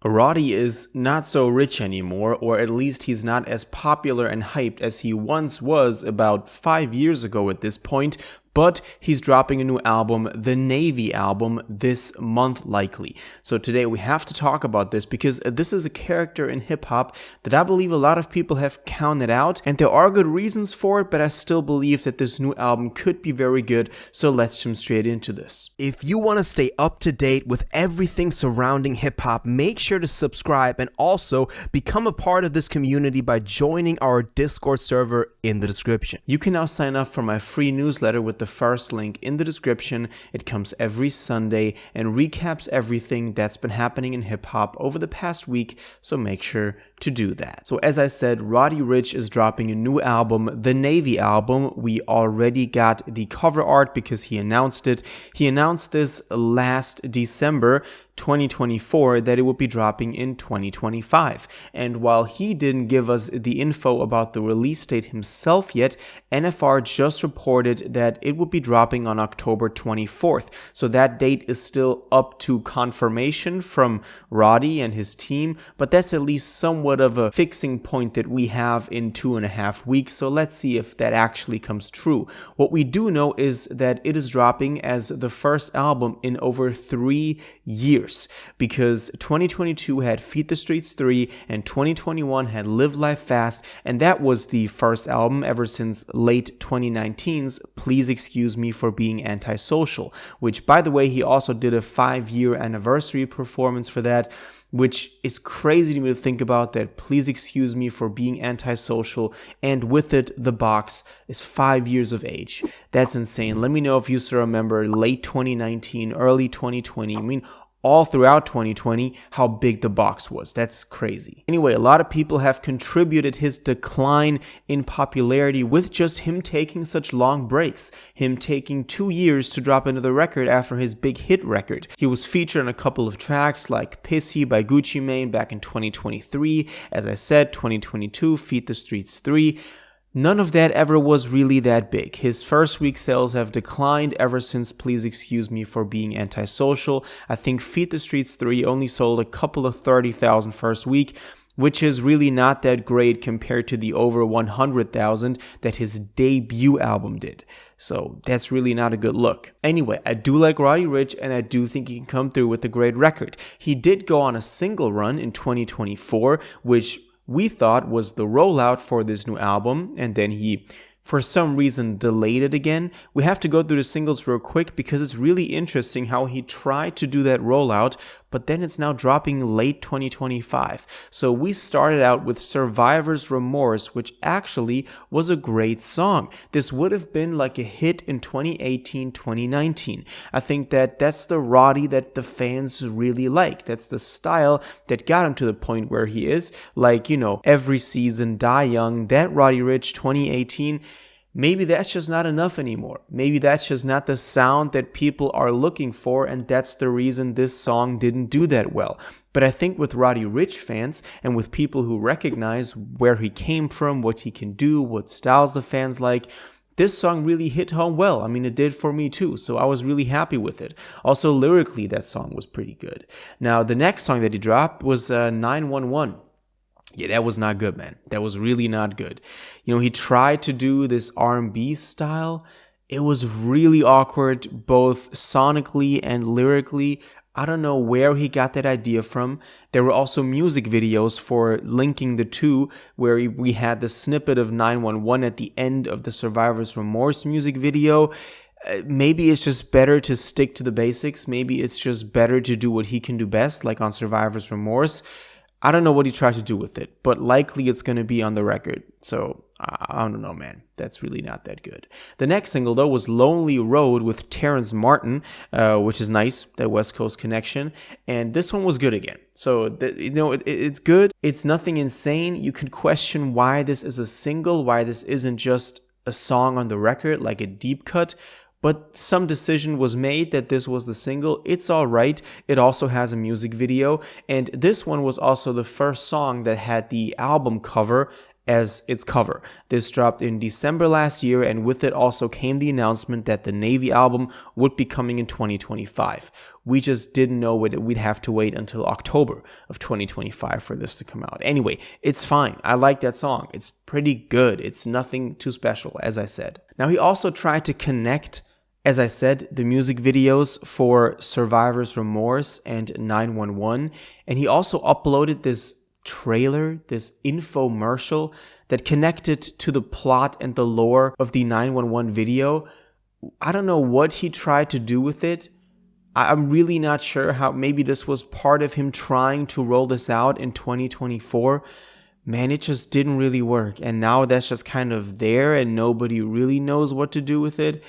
Roddy is not so rich anymore, or at least he's not as popular and hyped as he once was about 5 years ago at this point, but he's dropping a new album, the Navy album, this month likely. So today we have to talk about this because this is a character in hip-hop that I believe a lot of people have counted out, and there are good reasons for it, but I still believe that this new album could be very good, so let's jump straight into this. If you want to stay up to date with everything surrounding hip-hop, make sure to subscribe and also become a part of this community by joining our Discord server in the description. You can now sign up for my free newsletter with the first link in the description. It comes every Sunday and recaps everything that's been happening in hip-hop over the past week, so make sure to do that. So as I said, Roddy Ricch is dropping a new album, the Navy album. We already got the cover art because he announced it. He announced this last December 2024 that it would be dropping in 2025. And while he didn't give us the info about the release date himself yet, NFR just reported that it would be dropping on October 24th. So that date is still up to confirmation from Roddy and his team, but that's at least somewhat of a fixing point that we have in 2.5 weeks. So let's see if that actually comes true. What we do know is that it is dropping as the first album in over 3 years, because 2022 had Feed the Streets 3 and 2021 had Live Life Fast, and that was the first album ever since late 2019's Please Excuse Me for Being Antisocial, which, by the way, he also did a 5-year anniversary performance for that, which is crazy to me to think about, that Please Excuse Me for Being Antisocial, and with it, The Box, is 5 years of age. That's insane. Let me know if you still remember late 2019, early 2020. I mean, all throughout 2020, how big The Box was. That's crazy. Anyway, a lot of people have contributed his decline in popularity with just him taking such long breaks, him taking 2 years to drop another record after his big hit record. He was featured on a couple of tracks like Pissy by Gucci Mane back in 2023. As I said, 2022, Feed the Streets 3. None of that ever was really that big. His first week sales have declined ever since Please Excuse Me for Being Antisocial. I think Feed the Streets 3 only sold a couple of 30,000 first week, which is really not that great compared to the over 100,000 that his debut album did. So that's really not a good look. Anyway, I do like Roddy Ricch, and I do think he can come through with a great record. He did go on a single run in 2024, which we thought was the rollout for this new album, and then he, for some reason, delayed it again. We have to go through the singles real quick because it's really interesting how he tried to do that rollout, but then it's now dropping late 2025. So we started out with Survivor's Remorse, which actually was a great song. This would have been like a hit in 2018, 2019. I think that that's the Roddy that the fans really like. That's the style that got him to the point where he is. Like, Every Season, Die Young, that Roddy Ricch 2018. Maybe that's just not enough anymore. Maybe that's just not the sound that people are looking for, and that's the reason this song didn't do that well. But I think with Roddy Ricch fans and with people who recognize where he came from, what he can do, what styles the fans like, this song really hit home well. I mean, it did for me too, so I was really happy with it. Also, lyrically, that song was pretty good. Now, the next song that he dropped was 911. Yeah, that was not good, man. That was really not good. He tried to do this R&B style. It was really awkward, both sonically and lyrically. I don't know where he got that idea from. There were also music videos for linking the two, where we had the snippet of 911 at the end of the Survivor's Remorse music video. Maybe it's just better to stick to the basics. Maybe it's just better to do what he can do best, like on Survivor's Remorse. I don't know what he tried to do with it, but likely it's going to be on the record. So I don't know, man. That's really not that good. The next single, though, was Lonely Road with Terrence Martin, which is nice, that West Coast connection. And this one was good again. So, it's good. It's nothing insane. You could question why this is a single, why this isn't just a song on the record, like a deep cut. But some decision was made that this was the single. It's all right. It also has a music video. And this one was also the first song that had the album cover as its cover. This dropped in December last year, and with it also came the announcement that the Navy album would be coming in 2025. We just didn't know we'd have to wait until October of 2025 for this to come out. Anyway, it's fine. I like that song. It's pretty good. It's nothing too special, as I said. Now, he also tried to connect, as I said, the music videos for Survivor's Remorse and 911, and he also uploaded this trailer, this infomercial that connected to the plot and the lore of the 911 video. I don't know what he tried to do with it. I'm really not sure how. Maybe this was part of him trying to roll this out in 2024. Man, it just didn't really work. And now that's just kind of there and nobody really knows what to do with it.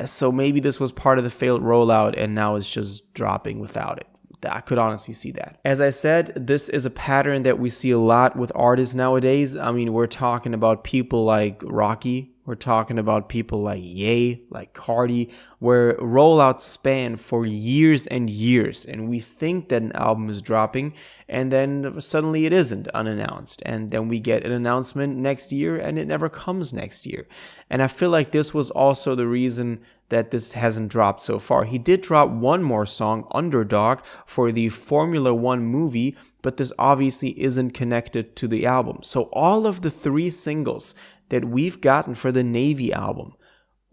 So maybe this was part of the failed rollout and now it's just dropping without it. I could honestly see that. As I said, this is a pattern that we see a lot with artists nowadays. I mean, we're talking about people like Rocky. We're talking about people like Ye, like Cardi, where rollouts span for years and years. And we think that an album is dropping and then suddenly it isn't unannounced. And then we get an announcement next year and it never comes next year. And I feel like this was also the reason that this hasn't dropped so far. He did drop one more song, Underdog, for the Formula One movie, but this obviously isn't connected to the album. So all of the 3 singles that we've gotten for the Navy album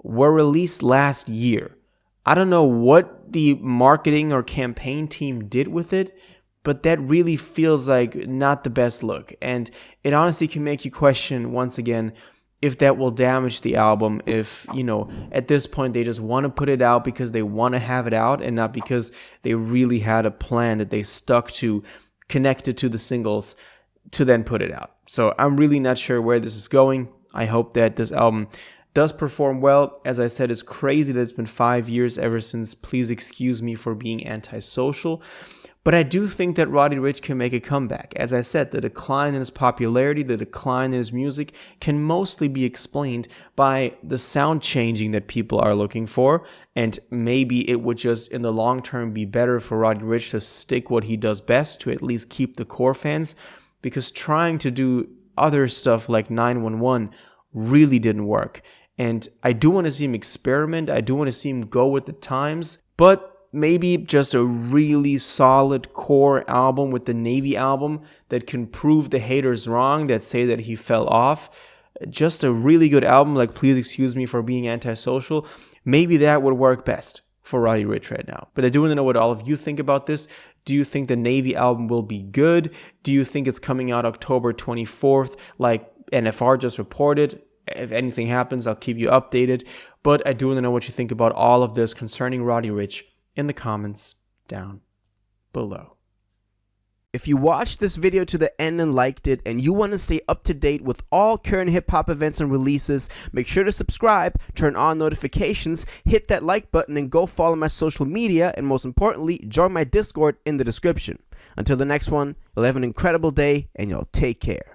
were released last year. I don't know what the marketing or campaign team did with it, but that really feels like not the best look. And it honestly can make you question, once again, if that will damage the album, if, at this point they just want to put it out because they want to have it out and not because they really had a plan that they stuck to, connected to the singles to then put it out. So I'm really not sure where this is going. I hope that this album does perform well. As I said, it's crazy that it's been 5 years ever since Please Excuse Me for Being Antisocial. But I do think that Roddy Ricch can make a comeback. As I said, the decline in his popularity, the decline in his music can mostly be explained by the sound changing that people are looking for. And maybe it would just, in the long term, be better for Roddy Ricch to stick what he does best, to at least keep the core fans. Because trying to do other stuff like 911 really didn't work. And I do want to see him experiment. I do want to see him go with the times. But maybe just a really solid core album with the Navy album that can prove the haters wrong that say that he fell off. Just a really good album like Please Excuse Me for Being Antisocial. Maybe that would work best for Roddy Ricch right now. But I do want to know what all of you think about this. Do you think the Navy album will be good? Do you think it's coming out October 24th like NFR just reported? If anything happens, I'll keep you updated. But I do want to know what you think about all of this concerning Roddy Ricch in the comments down below. If you watched this video to the end and liked it, and you want to stay up to date with all current hip-hop events and releases, make sure to subscribe, turn on notifications, hit that like button, and go follow my social media, and most importantly, join my Discord in the description. Until the next one, you'll have an incredible day, and you'll take care.